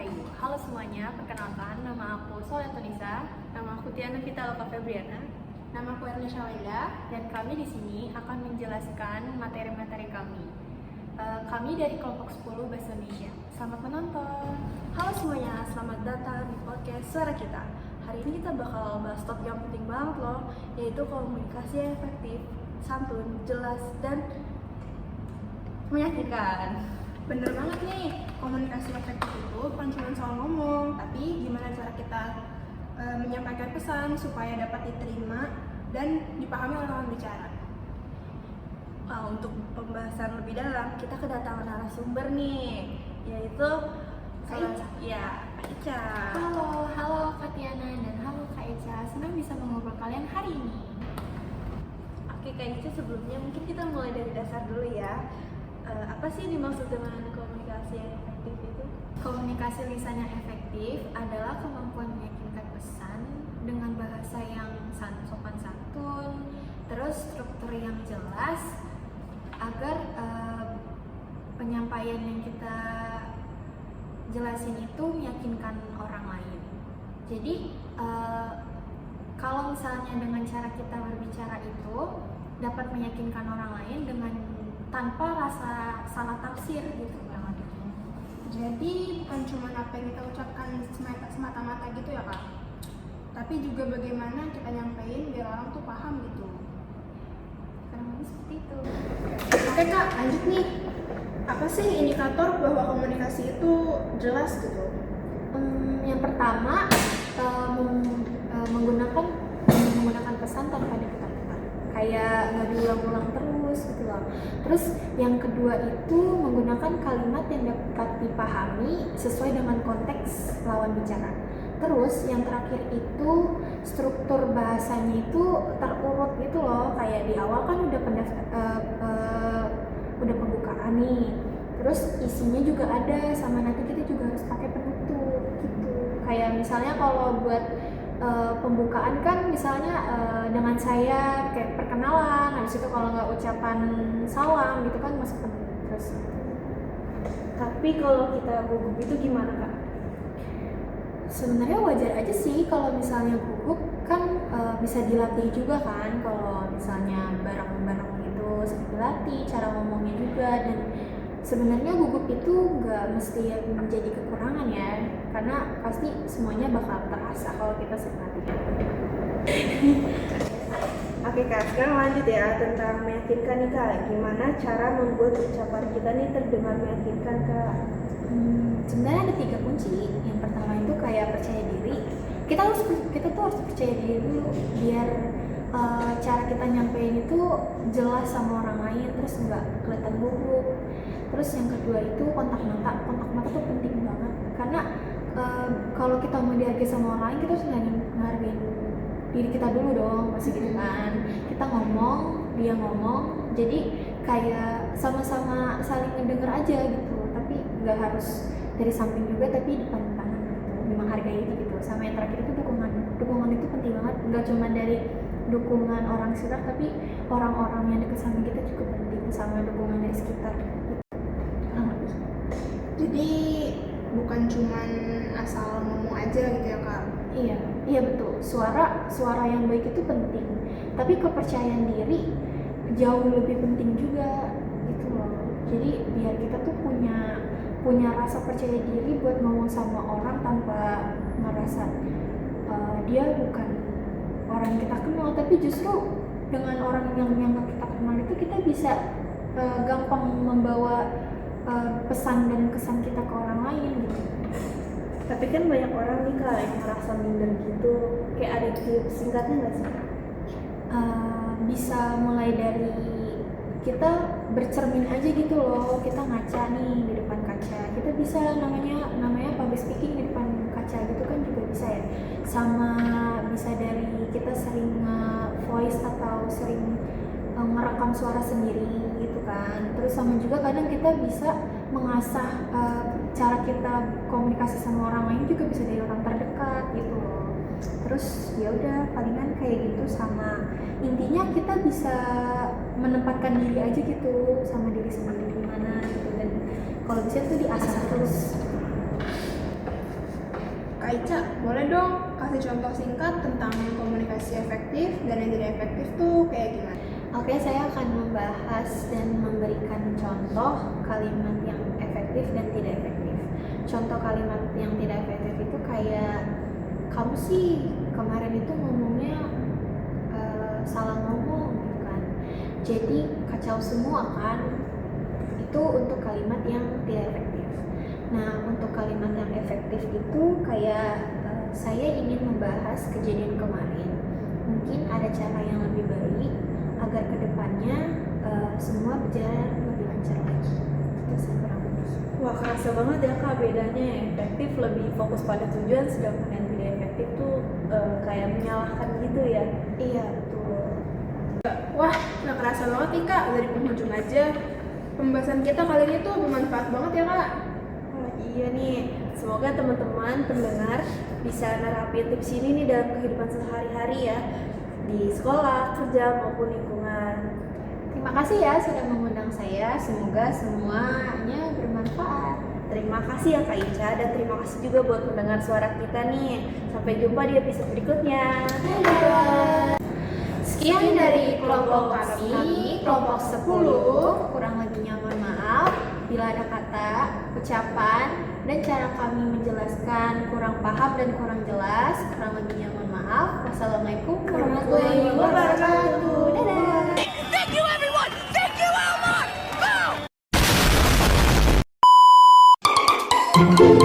Halo semuanya, perkenalkan nama aku Soleh Tunisa. Nama aku Tiana Vitaloka Febriana. Nama aku Erna Syawenda. Dan kami di sini akan menjelaskan materi-materi kami. Kami dari kelompok 10 Bahasa Indonesia. Selamat menonton. Halo semuanya, selamat datang di podcast Suara Kita. Hari ini kita bakal bahas topik yang penting banget loh, yaitu komunikasi yang efektif, santun, jelas, dan meyakinkan. Bener banget nih, komunikasi efektif itu bukan cuma soal ngomong, tapi gimana cara kita menyampaikan pesan supaya dapat diterima dan dipahami oleh lawan bicara. Untuk pembahasan lebih dalam, kita kedatangan narasumber nih, yaitu Kak Ica. Halo Kak Tiana dan halo Kak Eca. Senang bisa mengobrol kalian hari ini. Oke Kak Ica, sebelumnya mungkin kita mulai dari dasar dulu ya. Apa sih dimaksud dengan komunikasi yang efektif itu? Komunikasi lisan yang efektif adalah kemampuan meyakinkan pesan dengan bahasa yang sopan santun, terus struktur yang jelas, agar penyampaian yang kita jelasin itu meyakinkan orang lain. Jadi kalau misalnya dengan cara kita berbicara itu dapat meyakinkan orang lain dengan tanpa rasa salah tafsir gitu. Jadi bukan cuma apa yang kita ucapkan semata-mata gitu ya Kak, tapi juga bagaimana kita nyampein biar orang tuh paham gitu. Kurang lebih seperti itu. Oke Kak, lanjut nih. Apa sih indikator bahwa komunikasi itu jelas gitu? Yang pertama menggunakan pesan tanpa diputar-putar, kayak nggak diulang-ulang terus gitu loh. Terus yang kedua itu menggunakan kalimat yang dapat dipahami sesuai dengan konteks lawan bicara. Terus yang terakhir itu struktur bahasanya itu terurut gitu loh, kayak di awal kan udah udah pembukaan nih, terus isinya juga ada, sama nanti kita juga harus pakai penutup gitu. Kayak misalnya kalau buat pembukaan kan misalnya dengan saya kayak perkenalan, habis itu kalau nggak ucapan salam gitu kan masuk penutup terus. Tapi kalau kita gugup itu gimana Kak? Sebenarnya wajar aja sih kalau misalnya gugup, kan bisa dilatih juga kan. Kalau misalnya bareng-bareng gitu sering dilatih cara ngomongnya juga, dan sebenarnya gugup itu nggak mesti menjadi kekurangan ya, karena pasti semuanya bakal terasa kalau kita sering latihan. Oke Kak, sekarang lanjut ya tentang meyakinkan nih Kak. Gimana cara membuat ucapan kita nih terdengar meyakinkan Kak? Sebenarnya ada 3 kunci. Yang pertama itu kayak percaya diri. Kita tuh harus percaya diri dulu biar cara kita nyampein itu jelas sama orang lain, terus nggak kelihatan gugup. Terus yang kedua itu kontak mata tuh penting banget, karena kalau kita mau dihargai sama orang lain, kita harus ngehargain diri kita dulu dong, masih gitu kan. Kita ngomong, dia ngomong, jadi kayak sama-sama saling ngedenger aja gitu, tapi nggak harus dari samping juga, tapi depan-depanan gitu, menghargai itu gitu. Sama yang terakhir itu dukungan itu penting banget, nggak cuma dari dukungan orang sekitar, tapi orang-orang yang dekat sama kita juga penting, sama dukungan dari sekitar gitu. Jadi bukan cuma asal ngomong aja gitu ya Kak? Iya betul. Suara yang baik itu penting, tapi kepercayaan diri jauh lebih penting juga gitu loh. Jadi biar kita tuh punya rasa percaya diri buat ngomong sama orang tanpa ngerasa dia bukan orang yang kita kenal, tapi justru dengan orang yang kita kenal itu kita bisa gampang membawa pesan dan kesan kita ke orang lain gitu. Tapi kan banyak orang nih Kak yang merasa minder gitu. Kayak ada tips singkatnya nggak sih? Bisa mulai dari kita bercermin aja gitu loh. Kita ngaca nih di depan kaca. Kita bisa namanya public speaking di depan kaca gitu kan juga bisa ya. Sama bisa dari kita sering voice atau sering merekam suara sendiri gitu kan. Terus sama juga kadang kita bisa mengasah cara kita komunikasi sama orang lain juga bisa dari orang terdekat gitu loh. Terus ya udah palingan kayak gitu, sama intinya kita bisa menempatkan diri aja gitu sama diri sendiri gimana gitu, dan kalau bisa tuh diasah terus. Kak Ica, boleh dong kasih contoh singkat tentang komunikasi efektif dan yang tidak efektif tuh kayak gimana? Oke, saya akan membahas dan memberikan contoh kalimat yang efektif dan tidak efektif. Contoh kalimat yang tidak efektif itu kayak, kamu sih kemarin itu ngomongnya salah ngomong gitu kan. Jadi kacau semua kan. Itu untuk kalimat yang tidak efektif. Nah, untuk kalimat yang efektif itu kayak saya ingin membahas kejadian kemarin. Mungkin ada cara yang lebih baik agar kedepannya semua berjalan lebih lancar lagi. Itu sih kurang lebih. Wah, kerasa banget ya Kak bedanya. Yang efektif lebih fokus pada tujuan, sedangkan yang tidak efektif tuh kayak menyalahkan gitu ya. Iya, betul. Wah, nggak kerasa banget nih Kak, dari penghujung aja. Pembahasan kita kali ini tuh bermanfaat banget ya Kak. Oh, iya nih, semoga teman-teman pendengar bisa nerapin tips ini nih dalam kehidupan sehari-hari ya, di sekolah, kerja, maupun lingkungan. Terima kasih ya sudah mengundang saya. Semoga semuanya bermanfaat. Terima kasih ya Kak Ica, dan terima kasih juga buat pendengar suara kita nih. Sampai jumpa di episode berikutnya. Dadah. Sekian dari kelompok kami, kelompok 10. Kurang lebihnya mohon maaf bila ada kata, ucapan, dan cara kami menjelaskan kurang paham dan kurang jelas. Kurang lebihnya mohon maaf. Wassalamualaikum warahmatullahi wabarakatuh. Dadah. Thank you, everyone! Thank you, Elmar! Thank you.